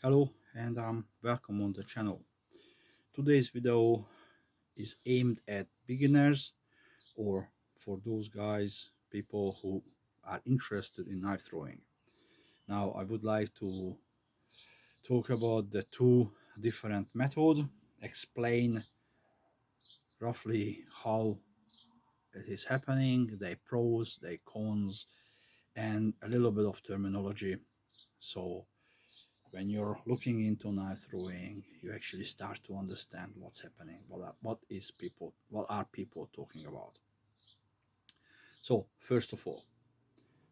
Hello and welcome on the channel. Today's video is aimed at beginners or for those people who are interested in knife throwing. Now I would like to talk about the two different methods, explain roughly how it is happening, their pros, their cons, and a little bit of terminology. So when you're looking into knife throwing, you actually start to understand what's happening, what are people talking about. So first of all,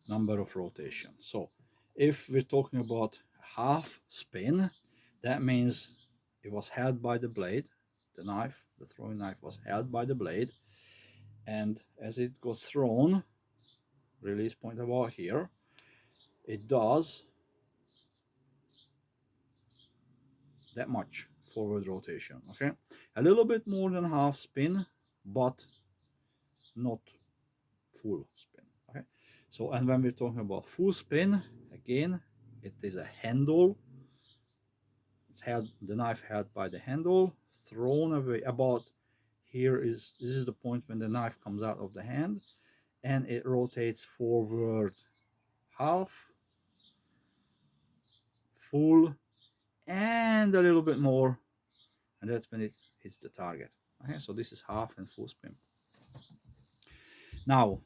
number of rotation. So if we're talking about half spin, that means it was held by the blade, the throwing knife was held by the blade, and as it goes thrown, release point about here, it does that much forward rotation. Okay, a little bit more than half spin, but not full spin. Okay, so and when we're talking about full spin, again, it is a handle. It's held, the knife held by the handle, thrown away about here is this is the point when the knife comes out of the hand, and it rotates forward half, full, and a little bit more, and that's when it hits the target. Okay, so this is half and full spin. Now,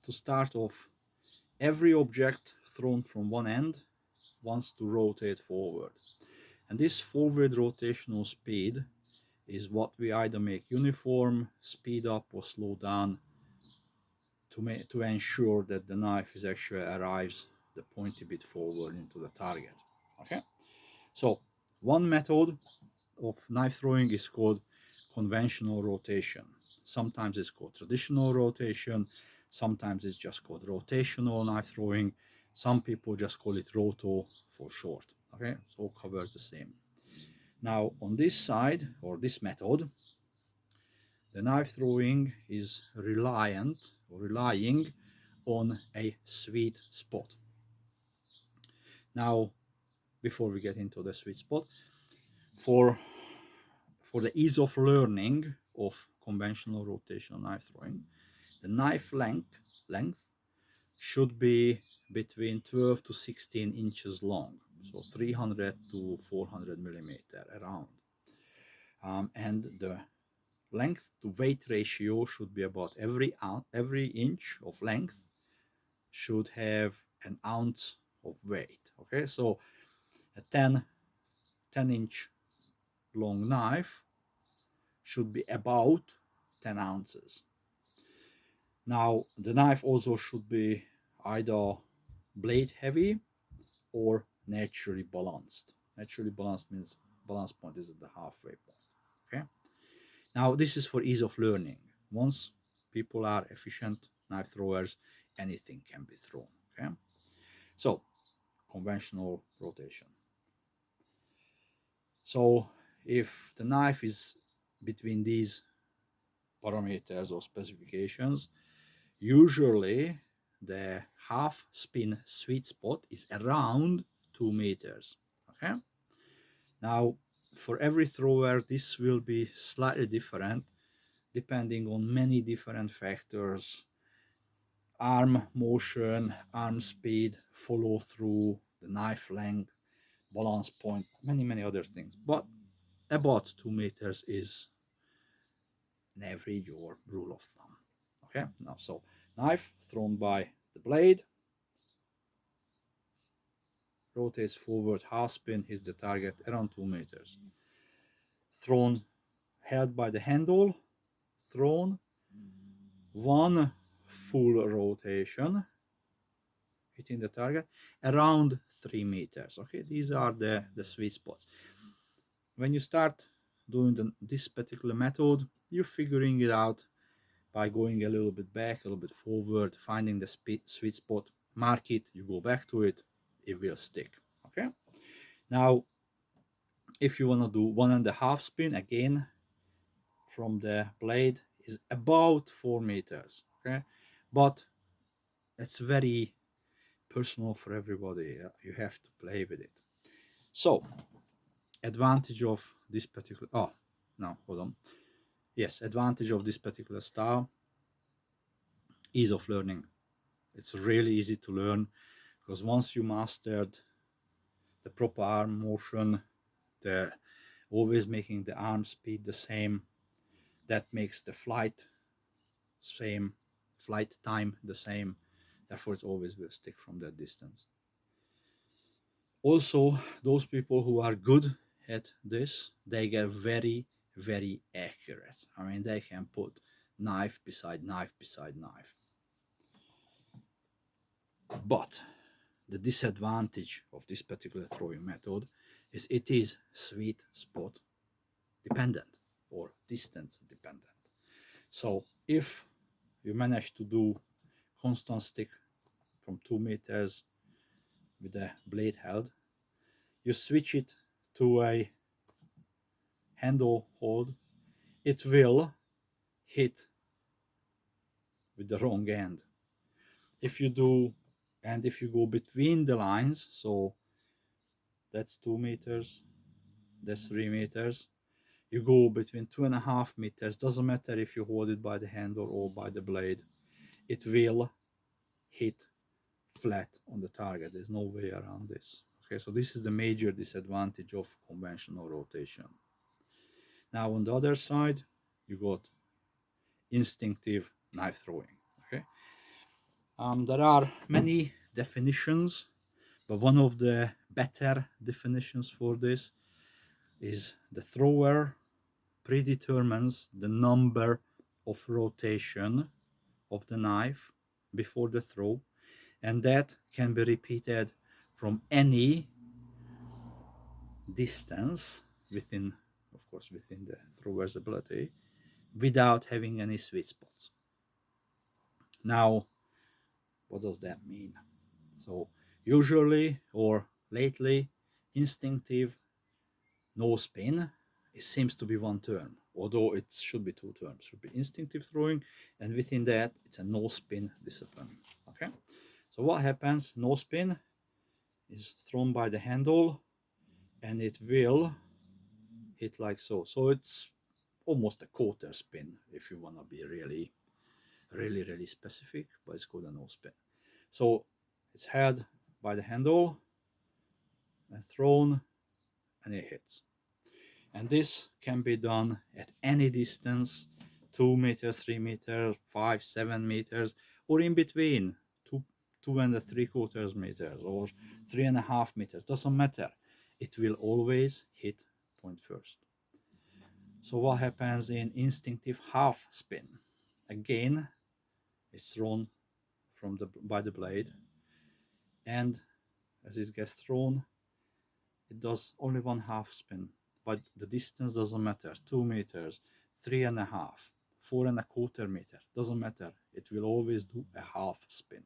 to start off, every object thrown from one end wants to rotate forward. And this forward rotational speed is what we either make uniform, speed up, or slow down to ensure that the knife is actually arrives the pointy bit forward into the target. Okay, so one method of knife throwing is called conventional rotation. Sometimes it's called traditional rotation, sometimes it's just called rotational knife throwing. Some people just call it roto for short. Okay, it all covers the same. Now on this side, or this method, the knife throwing is relying on a sweet spot. Now, before we get into the sweet spot, for the ease of learning of conventional rotational knife throwing, the knife length should be between 12 to 16 inches long, so 300 to 400 millimeter around. And the length to weight ratio should be about every inch of length should have an ounce of weight. Okay, so a 10 inch long knife should be about 10 ounces. Now the knife also should be either blade heavy or naturally balanced. Naturally balanced means balance point is at the halfway point. Okay, now this is for ease of learning. Once people are efficient knife throwers, anything can be thrown. Okay, so conventional rotation. So if the knife is between these parameters or specifications, usually the half spin sweet spot is around 2 meters. Okay, now for every thrower this will be slightly different depending on many different factors: arm motion, arm speed, follow through, the knife length, balance point, many other things. But about 2 meters is an average or rule of thumb. Okay, now so knife thrown by the blade, rotates forward half spin, hits the target around 2 meters. Thrown, held by the handle, thrown, one full rotation, hitting the target around 3 meters. Okay, these are the sweet spots. When you start doing this particular method, you're figuring it out by going a little bit back, a little bit forward, finding the sweet spot, mark it, you go back to it, it will stick. Okay, now if you want to do 1.5 spin, again from the blade is about 4 meters. Okay, but it's very personal for everybody. You have to play with it. So, advantage of this particular, oh, no, hold on. Yes, advantage of this particular style, ease of learning. It's really easy to learn because once you mastered the proper arm motion, the always making the arm speed the same, that makes the flight time the same. Therefore, it always will stick from that distance. Also, those people who are good at this, they get very, very accurate. I mean, they can put knife beside knife beside knife. But the disadvantage of this particular throwing method is it is sweet spot dependent or distance dependent. So if you manage to do constant stick from 2 meters with the blade held, you switch it to a handle hold, it will hit with the wrong end. If you do, and if you go between the lines, so that's 2 meters, that's 3 meters, you go between 2.5 meters, doesn't matter if you hold it by the handle or by the blade, it will hit flat on the target. There's no way around this. Okay, so this is the major disadvantage of conventional rotation. Now on the other side, you got instinctive knife throwing. Okay, there are many definitions, but one of the better definitions for this is the thrower predetermines the number of rotation of the knife before the throw, and that can be repeated from any distance within, of course, within the thrower's ability, without having any sweet spots. Now, what does that mean? So usually or lately, instinctive no spin, it seems to be one term, although it should be two terms. It should be instinctive throwing, and within that, it's a no spin discipline. Okay, so what happens? No spin is thrown by the handle, and it will hit like so. So it's almost a quarter spin if you want to be really specific, but it's called a no spin. So it's held by the handle and thrown, and it hits. And this can be done at any distance, 2 meters, 3 meters, 5, 7 meters, or in between 2 and 3/4 meters or 3.5 meters. Doesn't matter. It will always hit point first. So what happens in instinctive half spin? Again, it's thrown by the blade, and as it gets thrown, it does only one half spin, but the distance doesn't matter. 2 meters, 3.5, 4.25 meters, doesn't matter. It will always do a half spin.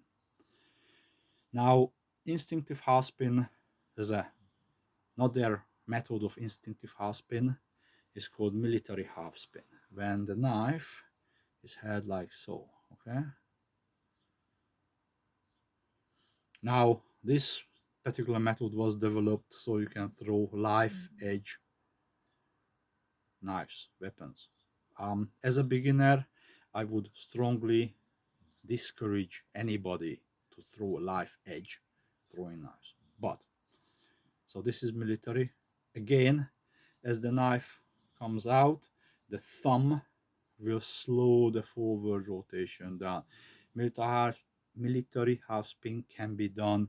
Now, instinctive half spin is another method of instinctive half spin. Is called military half spin, when the knife is held like so. Okay. Now, this particular method was developed so you can throw live edge knives, weapons. As a beginner, I would strongly discourage anybody to throw a live edge throwing knives. But, so this is military. Again, as the knife comes out, the thumb will slow the forward rotation down. Military half spin can be done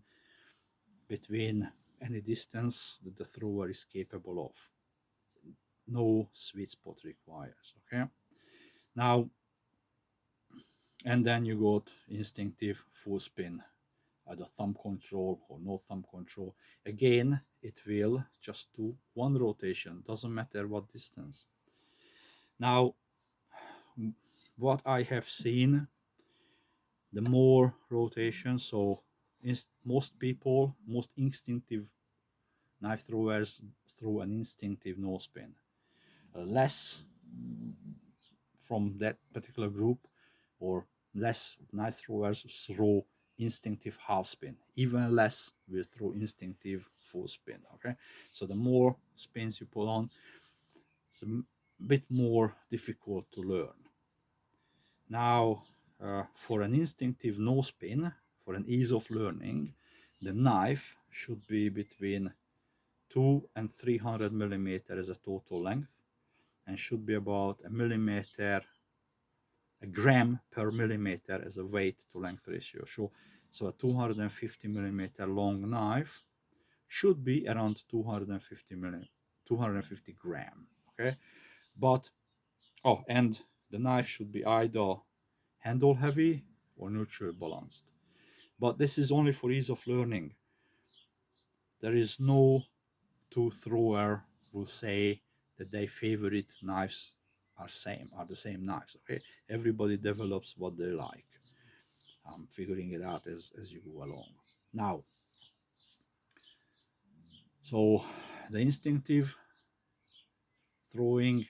between any distance that the thrower is capable of. No sweet spot requires. Okay. Now, and then you got instinctive full spin, either thumb control or no thumb control. Again, it will just do one rotation, doesn't matter what distance. Now, what I have seen, the more rotation, so most instinctive knife throwers throw an instinctive no spin. Less from that particular group or less knife throwers throw instinctive half spin. Even less will throw instinctive full spin. Okay, so the more spins you put on, it's a bit more difficult to learn. Now, for an instinctive no spin, for an ease of learning, the knife should be between 2 and 300 millimeter as a total length, and should be about a gram per millimeter as a weight to length ratio. So a 250 millimeter long knife should be around 250 gram. Okay, but and the knife should be either handle heavy or neutral balanced. But this is only for ease of learning. There is no two thrower who say that their favorite knives are the same knives. Okay, everybody develops what they like. Figuring it out as you go along. Now, so the instinctive throwing,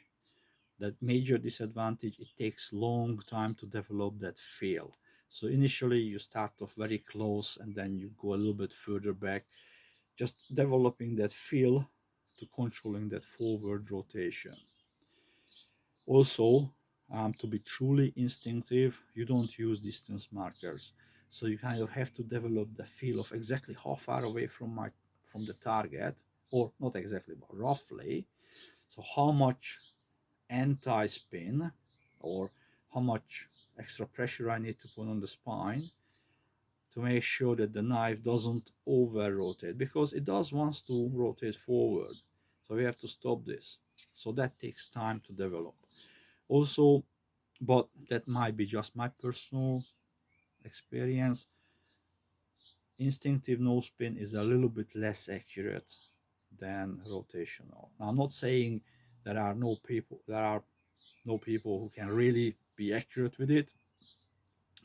that major disadvantage, it takes long time to develop that feel. So initially you start off very close and then you go a little bit further back, just developing that feel to controlling that forward rotation. Also, to be truly instinctive, you don't use distance markers. So you kind of have to develop the feel of exactly how far away from the target, or not exactly, but roughly. So how much anti-spin or how much extra pressure I need to put on the spine to make sure that the knife doesn't over rotate, because it does wants to rotate forward. So we have to stop this. So that takes time to develop. Also, but that might be just my personal experience, instinctive no spin is a little bit less accurate than rotational. Now, I'm not saying there are no people who can really be accurate with it,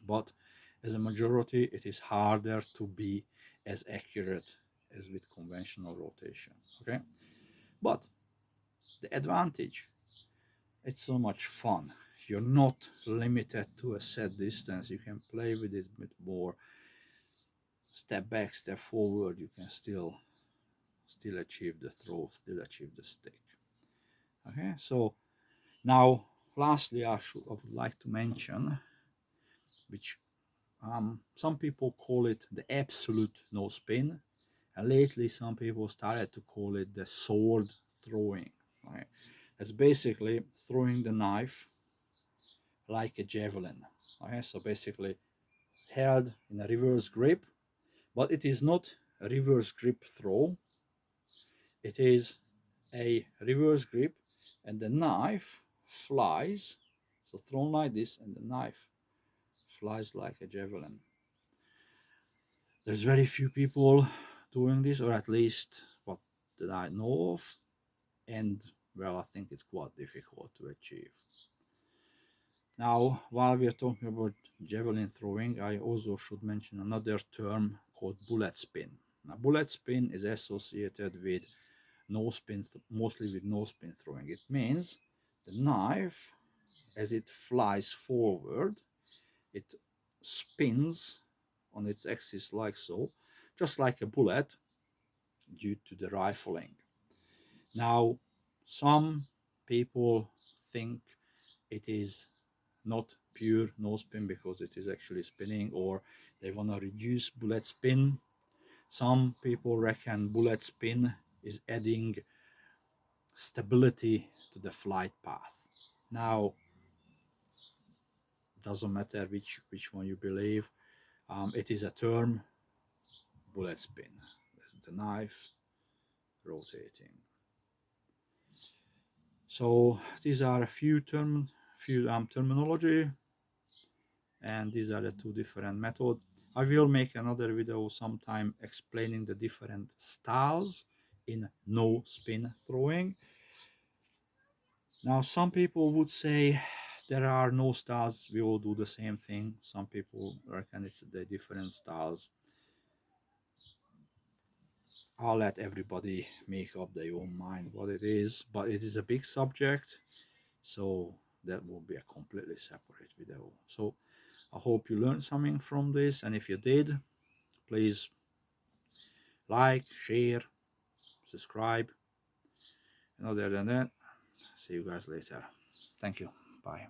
but as a majority it is harder to be as accurate as with conventional rotation. Okay, but the advantage, it's so much fun. You're not limited to a set distance. You can play with it with more. Step back, step forward, you can still achieve the throw, still achieve the stick. Okay, so now lastly I would like to mention, which some people call it the absolute no spin, and lately some people started to call it the sword throwing. Right? It's basically throwing the knife like a javelin. Okay? So basically held in a reverse grip, but it is not a reverse grip throw. It is a reverse grip and the knife flies, so thrown like this, and the knife flies like a javelin. There's very few people doing this, or at least what that I know of, and well, I think it's quite difficult to achieve. Now, while we are talking about javelin throwing, I also should mention another term called bullet spin. Now, bullet spin is associated with no spin, mostly with no spin throwing. It means the knife, as it flies forward, it spins on its axis like so, just like a bullet, due to the rifling. Now, some people think it is not pure no spin because it is actually spinning, or they want to reduce bullet spin. Some people reckon bullet spin is adding stability to the flight path. Now, doesn't matter which one you believe. It is a term, bullet spin. That's the knife rotating. So these are a few terminology, and these are the two different methods. I will make another video sometime explaining the different styles in no spin throwing. Now, some people would say there are no styles, we all do the same thing. Some people reckon it's the different styles. I'll let everybody make up their own mind what it is, but it is a big subject, so that will be a completely separate video. So I hope you learned something from this, and if you did, please like, share, subscribe. And other than that, see you guys later. Thank you. Bye.